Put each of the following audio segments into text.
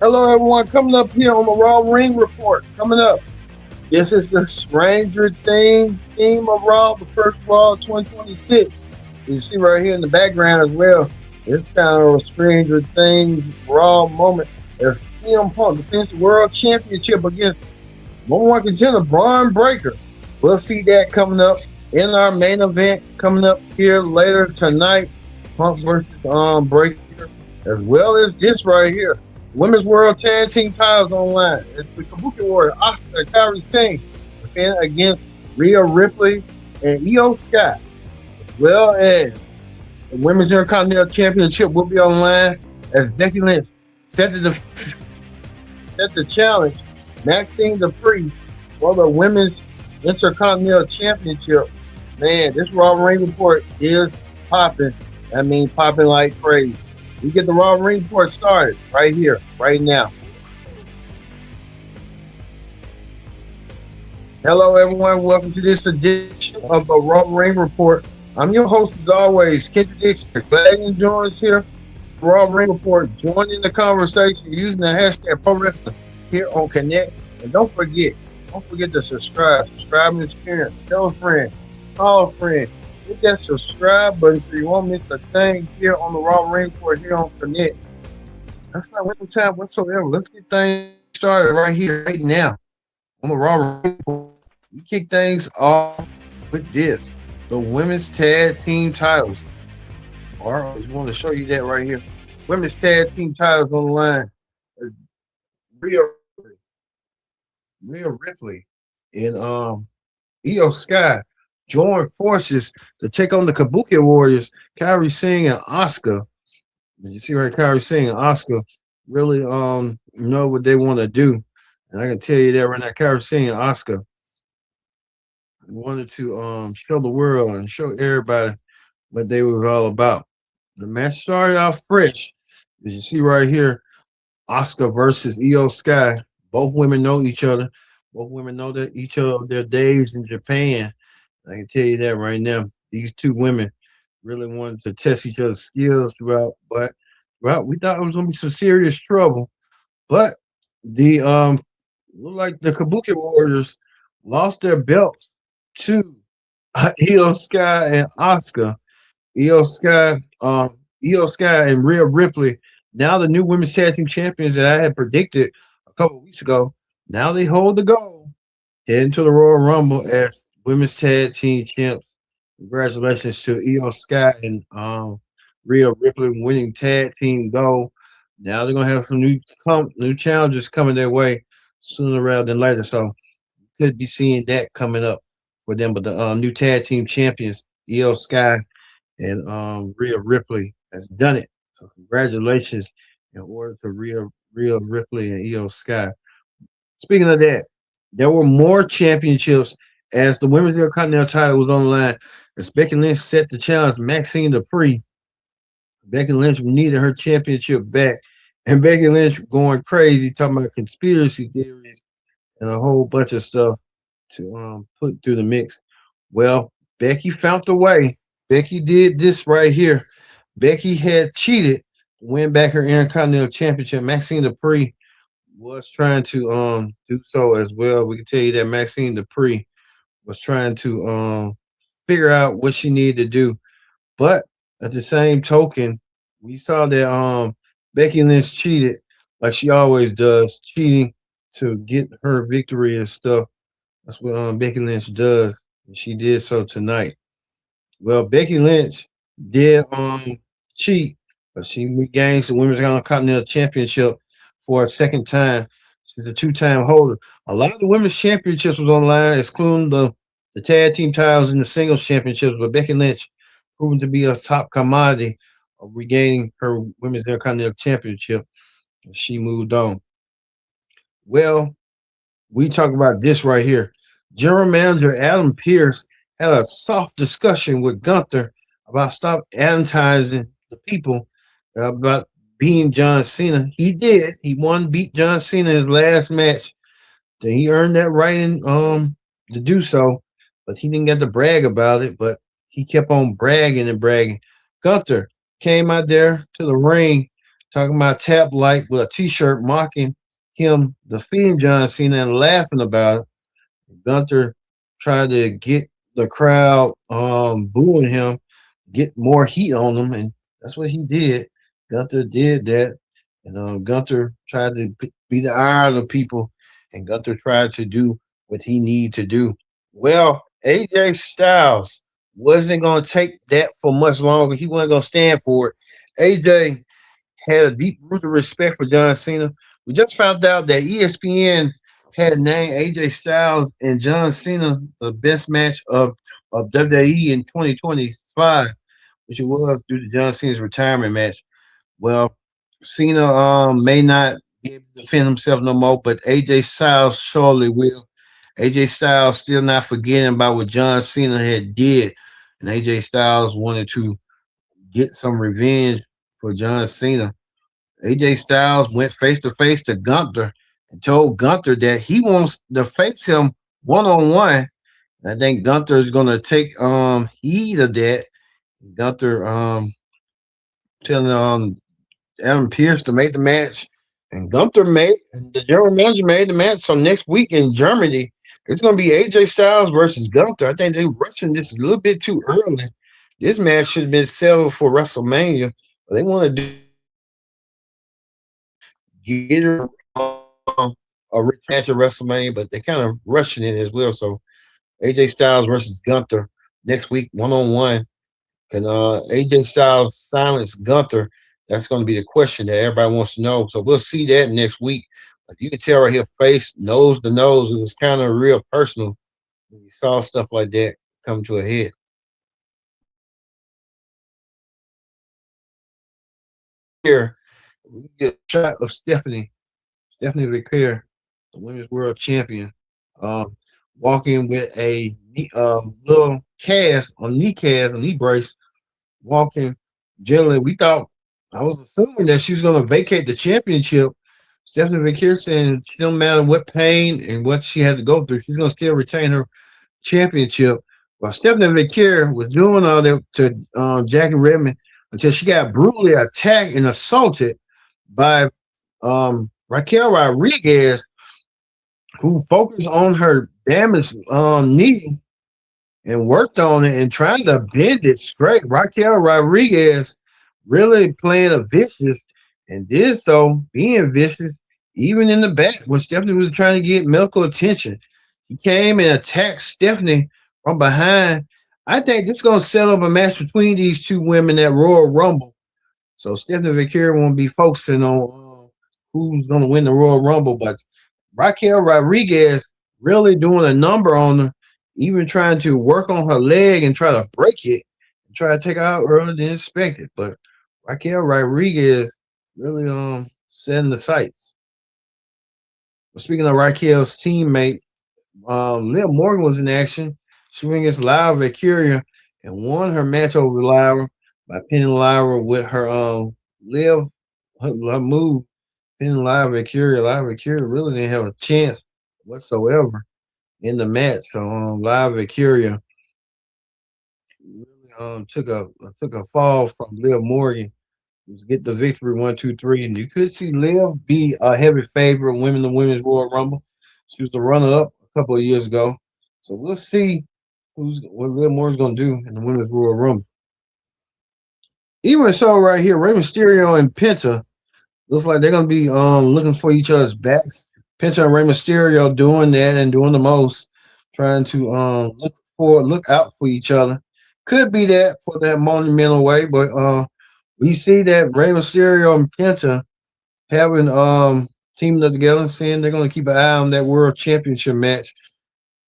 Hello, everyone. Coming up here on the Raw Ring Report. Coming up, this is the Stranger Things theme of Raw, the first Raw 2026. You see right here in the background as well. It's kind of a Stranger Things Raw moment as CM Punk defends the World Championship against number one contender Braun Breakker. We'll see that coming up in our main event coming up here later tonight. Punk versus Breakker, as well as this right here. Women's World Tag Team titles online. It's the Kabuki Warriors, Asuka and Kairi Sane, defend against Rhea Ripley and IYO SKY, as well as the Women's Intercontinental Championship will be online as Becky Lynch set the challenge Maxxine Dupri for the Women's Intercontinental Championship. Man, this Raw Ring Report is popping. I mean, popping like crazy. We get the Raw Ring Report started right here, right now. Hello, everyone. Welcome to this edition of the Raw Ring Report. I'm your host, as always, Kendrick Dixon. Glad you join us here. Raw Ring Report, joining the conversation using the hashtag Pro Wrestling here on Connect. And don't forget to subscribe. Subscribe and experience. Tell a friend, call a friend. Hit that subscribe button so you won't miss a thing here on the Raw Ring Report here on Connect. That's not wasting time whatsoever. Let's get things started right here, right now on the Raw Ring Report. We kick things off with this: the women's tag team titles. All right, I just want to show you that right here. Women's tag team titles on the line. Rhea Ripley and IYO SKY join forces to take on the Kabuki Warriors, Kairi Sane and Asuka. You see right, Kairi Sane and Asuka really know what they want to do. And I can tell you that right now, Kairi Sane and Asuka wanted to show the world and show everybody what they was all about. The match started out fresh. As you see right here, Asuka versus IYO SKY. Both women know each other. Both women know that each of their days in Japan. I can tell you that right now. These two women really wanted to test each other's skills throughout, but we thought it was gonna be some serious trouble. But the look like the Kabuki Warriors lost their belts to IYO SKY and Asuka. IYO SKY, IYO SKY and Rhea Ripley, now the new women's tag team champions that I had predicted a couple of weeks ago. Now they hold the gold, heading to the Royal Rumble as women's tag team champs. Congratulations to IYO SKY and Rhea Ripley winning tag team gold. Now they're gonna have some new challenges coming their way sooner rather than later. So could be seeing that coming up for them. But the new tag team champions, IYO SKY and Rhea Ripley, has done it. So congratulations in order to Rhea Ripley and IYO SKY. Speaking of that, there were more championships as the Women's Intercontinental title was on the line. As Becky Lynch set the challenge Maxxine Dupri. Becky Lynch needed her championship back. And Becky Lynch going crazy, talking about conspiracy theories and a whole bunch of stuff to put through the mix. Well, Becky found a way. Becky did this right here. Becky had cheated to win back her Intercontinental Championship. Maxxine Dupri was trying to do so as well. We can tell you that Maxxine Dupri was trying to figure out what she needed to do. But at the same token, we saw that Becky Lynch cheated like she always does, cheating to get her victory and stuff. That's what Becky Lynch does. And she did so tonight. Well, Becky Lynch did cheat, but she regains the Women's Continental Championship for a second time. She's a two-time holder. A lot of the women's championships was on the line, excluding the tag team titles and the singles championships, but Becky Lynch proven to be a top commodity of regaining her Women's Intercontinental Championship. She moved on. Well, we talk about this right here. General Manager Adam Pearce had a soft discussion with Gunther about stop advertising the people about beating John Cena. He did. He beat John Cena in his last match. Then he earned that right to do so, but he didn't get to brag about it. But he kept on bragging and bragging. Gunther came out there to the ring talking about tap like with a T-shirt mocking him defeating John Cena and laughing about it. Gunther tried to get the crowd booing him, get more heat on him, and that's what he did. Gunther did that, and Gunther tried to be the eye of the people, and Gunther tried to do what he needed to do. Well, AJ Styles wasn't going to take that for much longer. He wasn't going to stand for it. AJ had a deep rooted respect for John Cena. We just found out that ESPN had named AJ Styles and John Cena the best match of WWE in 2025, which it was due to John Cena's retirement match. Well, Cena may not be able to defend himself no more, but AJ Styles surely will. AJ Styles still not forgetting about what John Cena had did, and AJ Styles wanted to get some revenge for John Cena. AJ Styles went face to face to Gunther and told Gunther that he wants to face him one on one. I think Gunther is gonna take heed of that. Gunther telling Adam Pearce to make the match, and Gunther made the general manager made the match. So next week in Germany, it's gonna be AJ Styles versus Gunther. I think they're rushing this a little bit too early. This match should have been settled for WrestleMania, but they want to do get her a rematch at WrestleMania, but they're kind of rushing it as well. So AJ Styles versus Gunther next week, one on one. Can AJ Styles silence Gunther? That's going to be the question that everybody wants to know. So we'll see that next week. But you can tell right here, face, nose to nose. It was kind of real personal when you saw stuff like that come to a head. Here, we get a shot of Stephanie Victor, the women's world champion, um, walking with a little cast, a knee brace, walking gently. We thought I was assuming that she was going to vacate the championship. Stephanie Victor saying it don't matter what pain and what she had to go through, she's going to still retain her championship. While Stephanie Victor was doing all that to Jackie Redmond until she got brutally attacked and assaulted by Raquel Rodriguez, who focused on her damaged knee and worked on it and trying to bend it straight. Raquel Rodriguez really playing a vicious and did so being vicious even in the back when Stephanie was trying to get medical attention. He came and attacked Stephanie from behind. I think this is going to set up a match between these two women at Royal Rumble. So Stephanie Victor won't be focusing on who's going to win the Royal Rumble, but Raquel Rodriguez really doing a number on her, even trying to work on her leg and try to break it and try to take her out earlier than expected. But Raquel Rodriguez really setting the sights. But speaking of Raquel's teammate, Liv Morgan was in action. She went against Lyra Valkyria and won her match over Lyra by pinning Lyra with her Liv her move, pinning Lyra Valkyria. Lyra Valkyria really didn't have a chance whatsoever in the match. So Lyra Valkyria really took a fall from Liv Morgan to get the victory 1-2-3. And you could see Liv be a heavy favorite winning the Women's Royal Rumble. She was the runner-up a couple of years ago. So we'll see what Liv Morgan's gonna do in the Women's Royal Rumble. Even so, right here, Rey Mysterio and Penta looks like they're gonna be looking for each other's backs. Penta and Rey Mysterio doing that and doing the most, trying to look out for each other. Could be that for that monumental way, but we see that Rey Mysterio and Penta having teaming up together, saying they're gonna keep an eye on that World Championship match.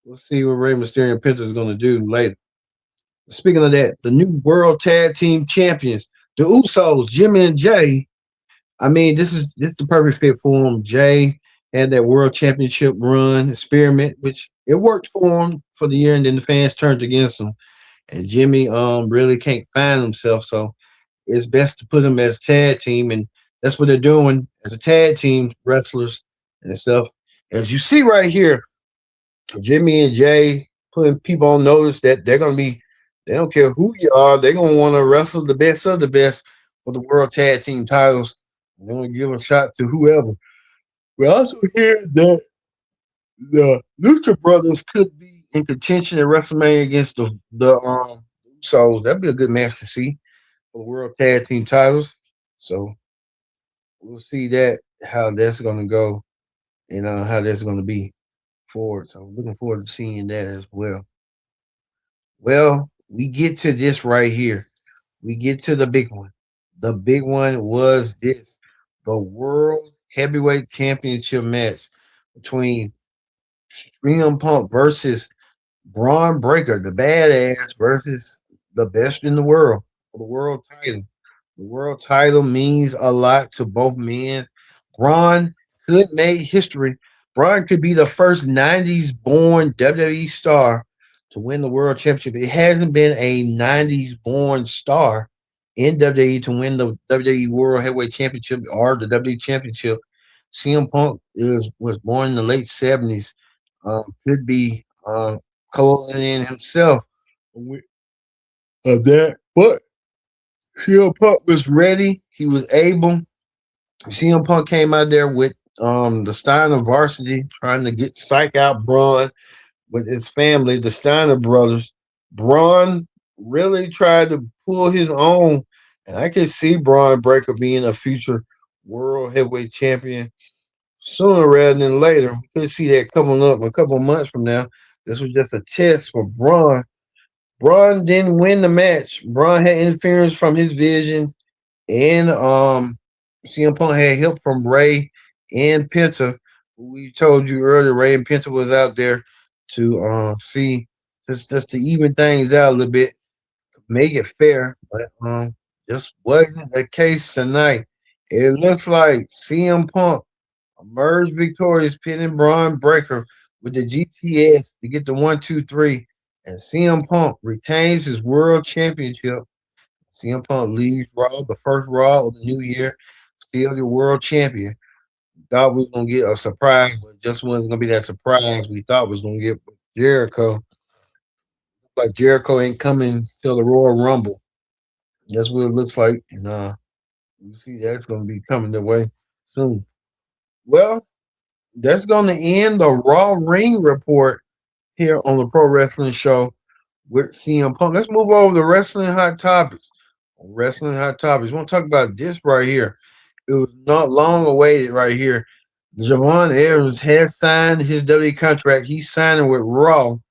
We'll see what Rey Mysterio and Penta is gonna do later. Speaking of that, the new World Tag Team Champions, the Usos, Jimmy and Jay. I mean, this is the perfect fit for them. Jay had that World Championship run experiment, which it worked for him for the year, and then the fans turned against him. And Jimmy really can't find himself, so it's best to put him as a tag team, and that's what they're doing as a tag team, wrestlers and stuff. As you see right here, Jimmy and Jay putting people on notice that they're gonna be. They don't care who you are. They're going to want to wrestle the best of the best for the World Tag Team titles. They're gonna give a shot to whoever. We also hear that the Lucha Brothers could be in contention at WrestleMania against the Usos. That'd be a good match to see for the World Tag Team titles. So we'll see that how that's gonna go and how that's gonna be forward. So looking forward to seeing that as well. Well, we get to this right here. We get to the big one. The big one was this: the World Heavyweight Championship match between CM Punk versus Braun Breaker, the badass, versus the best in the world for the world title. The world title means a lot to both men. Braun could make history. Braun could be the first 90s born WWE star to win the world championship. It hasn't been a 90s born star in WWE to win the WWE World Heavyweight Championship or the WWE Championship. CM Punk was born in the late 70s. Could be closing in himself with that. But CM Punk was ready. He was able. CM Punk came out there with the Steiner Varsity trying to get psych out Braun with his family, the Steiner brothers. Braun really tried to pull his own, and I could see Braun Breaker being a future world heavyweight champion sooner rather than later. We could see that coming up a couple of months from now. This was just a test for Braun. Braun didn't win the match. Braun had interference from his vision, and CM Punk had help from Ray and Penta. We told you earlier, Ray and Penta was out there to see just to even things out a little bit, make it fair, but just wasn't the case tonight. It looks like CM Punk emerged victorious, pinning Braun Breaker with the GTS to get the 1, 2, 3, and CM Punk retains his world championship. CM Punk leaves Raw, the first Raw of the new year, still the world champion. Thought we was gonna get a surprise, but just wasn't gonna be that surprise we thought was gonna get with Jericho. Like Jericho ain't coming till the Royal Rumble. That's what it looks like, and we see that's gonna be coming their way soon. Well, that's gonna end the Raw Ring Report here on the Pro Wrestling Show with CM Punk. Let's move over to Wrestling Hot Topics. Wrestling Hot Topics. We want to talk about this right here. It was not long awaited right here. Javon Evans has signed his WWE contract. He's signing with Raw. Going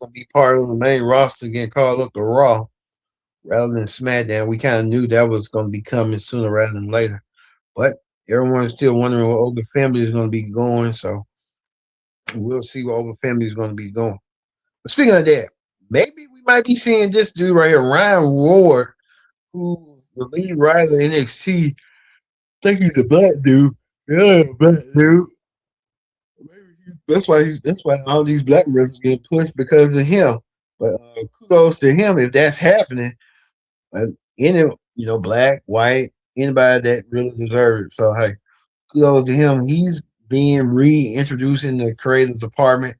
to be part of the main roster, getting called up to Raw rather than SmackDown. We kind of knew that was going to be coming sooner rather than later. But everyone's still wondering where Oga Family is going to be going. So we'll see where Oga Family is going to be going. But speaking of that, maybe we might be seeing this dude right here, Ryan Ward, who's the lead writer of NXT. I think he's a black dude. Yeah, black dude. That's why all these black wrestlers get pushed because of him. But kudos to him if that's happening. Any black, white, anybody that really deserves it. So hey, kudos to him. He's being reintroduced in the creative department,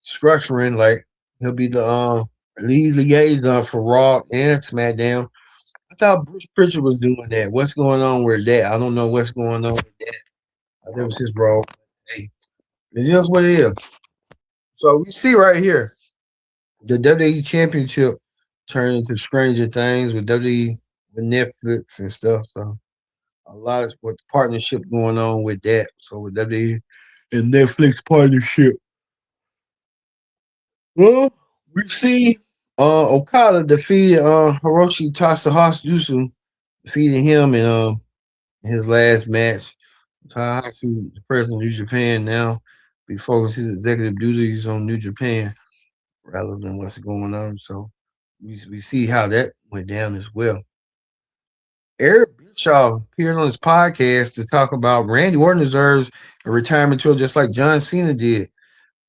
structuring like he'll be the lead liaison for Raw and SmackDown. I thought Bruce Pritchard was doing that. What's going on with that? I don't know what's going on with that. That was his role. Hey, it's just what it is. So we see right here the WWE Championship turned into Stranger Things with WWE with Netflix and stuff. So a lot of what partnership going on with that. So with WWE and Netflix partnership. Well, we see Okada defeated Hiroshi Tanahashi, defeating him in his last match. Tanahashi, the president of New Japan now, be focused his executive duties on New Japan rather than what's going on. So we see how that went down as well. Eric Bischoff appeared on his podcast to talk about Randy Orton deserves a retirement tour just like John Cena did.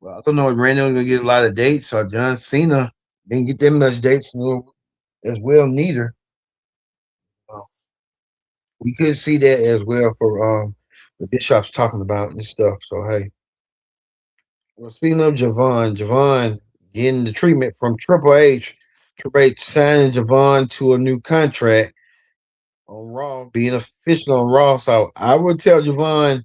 Well, I don't know if Randy was gonna get a lot of dates or John Cena didn't get them much dates as well neither. Uh, we could see that as well for the Bischoff's talking about and stuff. So hey. Well, speaking of Javon getting the treatment from Triple H signing Javon to a new contract. on Raw, being official on Raw. So I would tell Javon,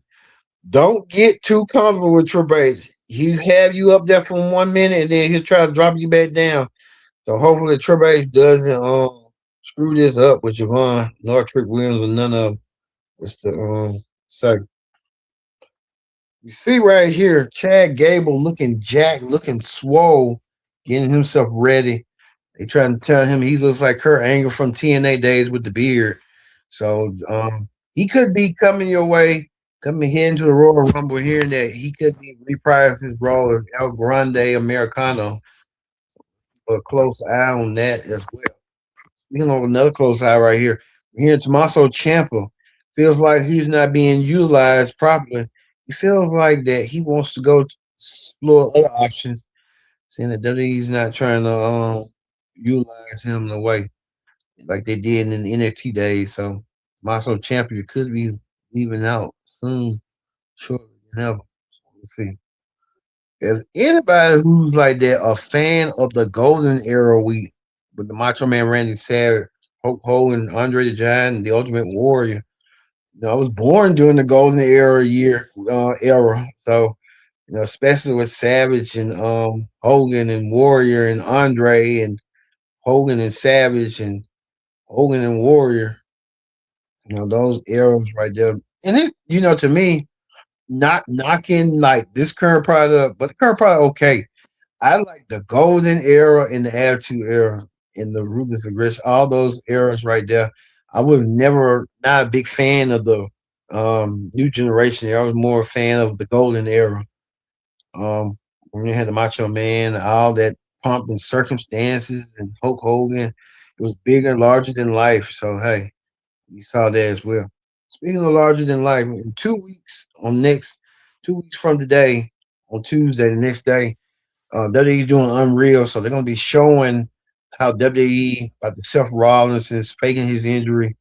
don't get too comfortable with Triple H. He have you up there for 1 minute and then he'll try to drop you back down. So hopefully Triple H doesn't screw this up with Javon, nor Trick Williams, or none of them. What's the say? You see right here, Chad Gable looking jacked, looking swole, getting himself ready. They trying to tell him he looks like Kurt Angle from TNA days with the beard. So he could be coming your way, coming here into the Royal Rumble, hearing that he could be reprising his role as El Grande Americano. A close eye on that as well. Speaking of another close eye right here, we're hearing Tommaso Ciampa feels like he's not being utilized properly. He feels like that he wants to go to explore other options, saying that WWE's not trying to utilize him in a way like they did in the NXT days. So Tommaso Ciampa could be leaving out soon, shortly than ever. We'll see. If anybody who's like that, a fan of the golden era week with the Macho Man Randy Savage, Hulk Hogan, Andre the Giant, and the Ultimate Warrior. I was born during the golden era. So especially with Savage and Hogan and Warrior and Andre and Hogan and Savage and Hogan and Warrior. Those eras right there. And to me, not knocking like this current product, but the current product okay. I like the golden era and the attitude era and the ruthless aggression, all those eras right there. I was never not a big fan of the new generation era. I was more a fan of the golden era. When you had the Macho Man, all that pomp and circumstances and Hulk Hogan, it was bigger, larger than life. So hey, you saw that as well. Speaking of larger than life, in 2 weeks on next 2 weeks from today, on Tuesday, the next day, WWE's doing Unreal, so they're gonna be showing how WWE, about the Seth Rollins is faking his injury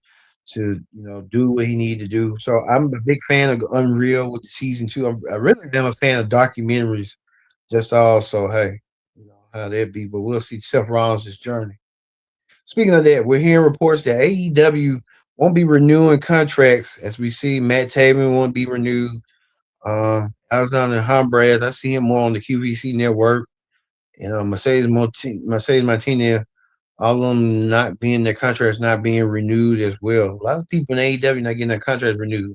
to do what he needed to do. So I'm a big fan of Unreal with the season two. I really am a fan of documentaries. Just also, hey, how that be, but we'll see Seth Rollins' journey. Speaking of that, we're hearing reports that AEW won't be renewing contracts. As we see, Matt Taven won't be renewed. Alexander Humbrez, I see him more on the QVC network. Mercedes Martinez, all of them not being their contracts not being renewed as well. A lot of people in AEW not getting their contracts renewed.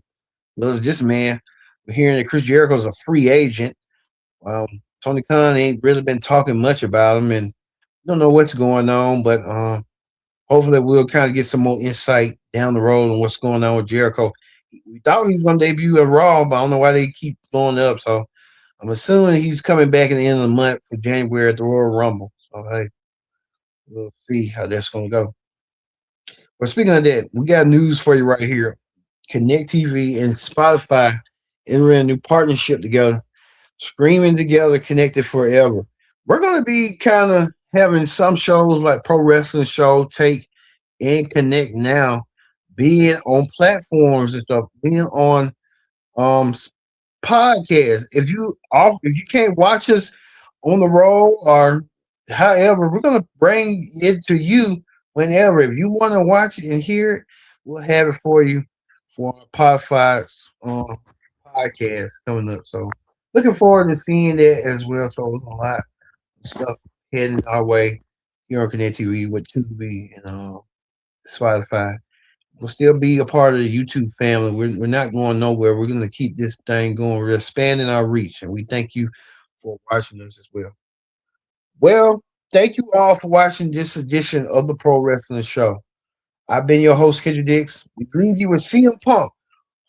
Well, it's this man. We're hearing that Chris Jericho is a free agent. Tony Khan ain't really been talking much about him, and don't know what's going on, but hopefully we'll kind of get some more insight down the road on what's going on with Jericho. We thought he was going to debut at Raw, but I don't know why they keep throwing it up. So I'm assuming he's coming back at the end of the month for January at the Royal Rumble. So hey, we'll see how that's going to go. But speaking of that, we got news for you right here. Connect TV and Spotify entering a new partnership together, screaming together, connected forever. We're going to be kind of having some shows like Pro Wrestling Show, Take, and Connect now, being on platforms and stuff, being on podcasts. If you can't watch us on the road or however, we're gonna bring it to you whenever. If you want to watch it and hear it, we'll have it for you for our podcast coming up. So looking forward to seeing that as well. So there's a lot of stuff heading our way here on Connect TV with Tubi and Spotify. We'll still be a part of the YouTube family. We're not going nowhere. We're going to keep this thing going. We're expanding our reach, and we thank you for watching us as well. Well, thank you all for watching this edition of the Pro Wrestling Show. I've been your host, Kendrick Dix. We leave you with CM Punk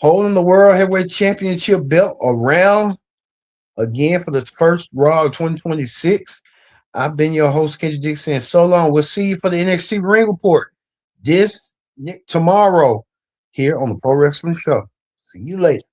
holding the World Heavyweight Championship belt around again for the first Raw of 2026. I've been your host, Kendrick Dix, saying so long. We'll see you for the NXT Ring Report tomorrow here on the Pro Wrestling Show. See you later.